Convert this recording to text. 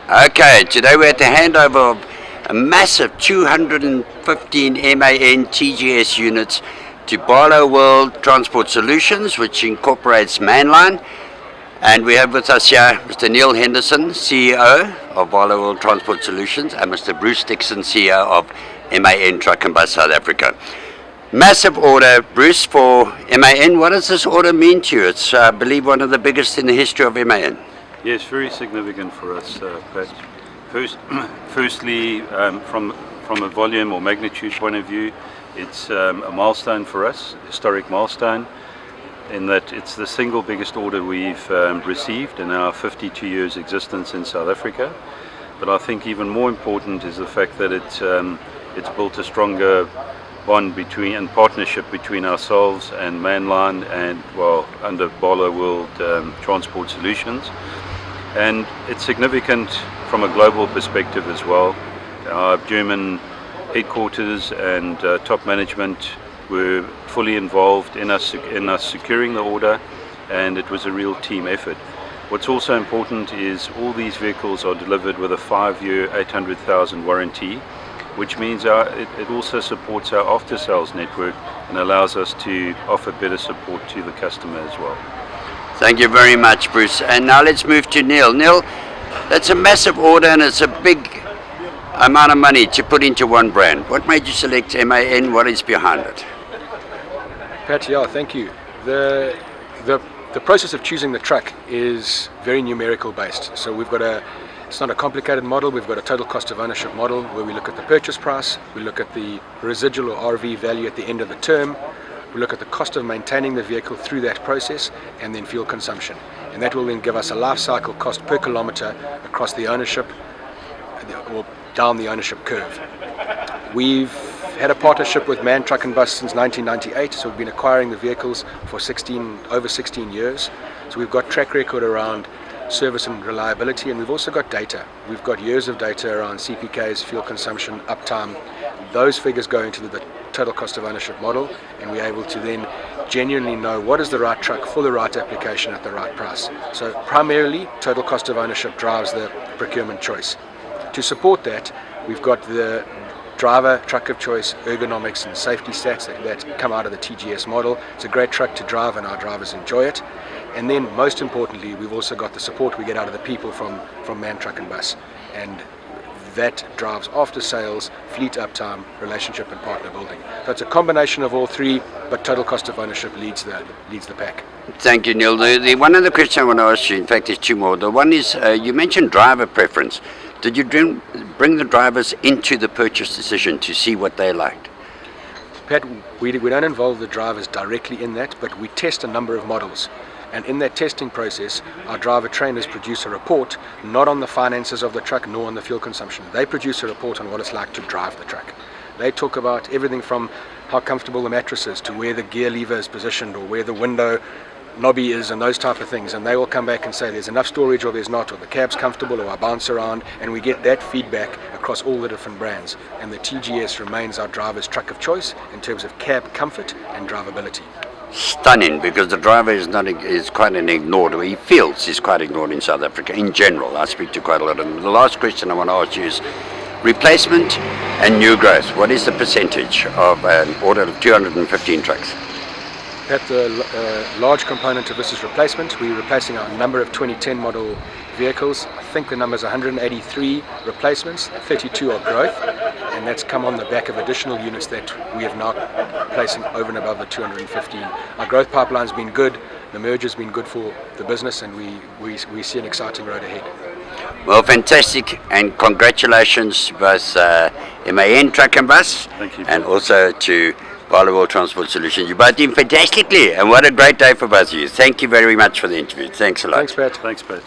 Okay, today we're at the handover of a massive 215 MAN TGS units to Barlow World Transport Solutions, which incorporates Mainline. And we have with us here Mr. Neil Henderson, CEO of Barlow World Transport Solutions, and Mr. Bruce Dixon, CEO of MAN Truck and Bus South Africa. Massive order, Bruce, for MAN. What does this order mean to you? It's, I believe, one of the biggest in the history of MAN. Yes, very significant for us, Pat. Firstly, from a volume or magnitude point of view, it's a milestone for us, historic milestone, in that it's the single biggest order we've received in our 52 years existence in South Africa. But I think even more important is the fact that it's built a stronger bond between and partnership between ourselves and Mainline and, well, under Barlow World Transport Solutions. And it's significant from a global perspective as well. Our German headquarters and top management were fully involved in us securing the order, and it was a real team effort. What's also important is all these vehicles are delivered with a 5-year 800,000 warranty, which means it also supports our after-sales network and allows us to offer better support to the customer as well. Thank you very much, Bruce. And now let's move to Neil. Neil, that's a massive order and it's a big amount of money to put into one brand. What made you select MAN? What is behind it? Pat, yeah, thank you. The process of choosing the truck is very numerical based. So it's not a complicated model. We've got a total cost of ownership model where we look at the purchase price, we look at the residual or RV value at the end of the term, we look at the cost of maintaining the vehicle through that process, and then fuel consumption. And that will then give us a life cycle cost per kilometre across the ownership, or down the ownership curve. We've had a partnership with MAN Truck and Bus since 1998, so we've been acquiring the vehicles for over 16 years. So we've got track record around service and reliability, and we've also got data. We've got years of data around CPKs, fuel consumption, uptime. Those figures go into the total cost of ownership model, and we're able to then genuinely know what is the right truck for the right application at the right price. So primarily, total cost of ownership drives the procurement choice. To support that, we've got the driver truck of choice, ergonomics and safety stats that come out of the TGS model. It's a great truck to drive and our drivers enjoy it. And then most importantly, we've also got the support we get out of the people from MAN Truck and Bus. And that drives after sales, fleet uptime, relationship and partner building. So it's a combination of all three, but total cost of ownership leads the pack. Thank you, Neil. The one other question I want to ask you, in fact there's two more. The one is, you mentioned driver preference. Did you bring the drivers into the purchase decision to see what they liked? Pat, we don't involve the drivers directly in that, but we test a number of models. And in that testing process, our driver trainers produce a report, not on the finances of the truck, nor on the fuel consumption. They produce a report on what it's like to drive the truck. They talk about everything from how comfortable the mattress is, to where the gear lever is positioned, or where the window knobby is, and those type of things. And they will come back and say there's enough storage or there's not, or the cab's comfortable, or I bounce around, and we get that feedback across all the different brands. And the TGS remains our driver's truck of choice in terms of cab comfort and drivability. Stunning, because the driver is quite an ignored, or he feels he's quite ignored in South Africa in general. I speak to quite a lot of them. The last question I want to ask you is replacement and new growth. What is the percentage of an order of 215 trucks? That the large component of this is replacement. We're replacing a number of 2010 model vehicles. I think the number is 183 replacements, 32 are growth, and that's come on the back of additional units that we have now placing over and above the 215. Our growth pipeline's been good, the merger's been good for the business, and we see an exciting road ahead. Well, fantastic, and congratulations both MAN Truck and Bus. Thank you. And also to Barlow World Transport Solutions. You both did fantastically, and what a great day for both of you. Thank you very much for the interview. Thanks a lot. Thanks, Pat. Thanks, Pat.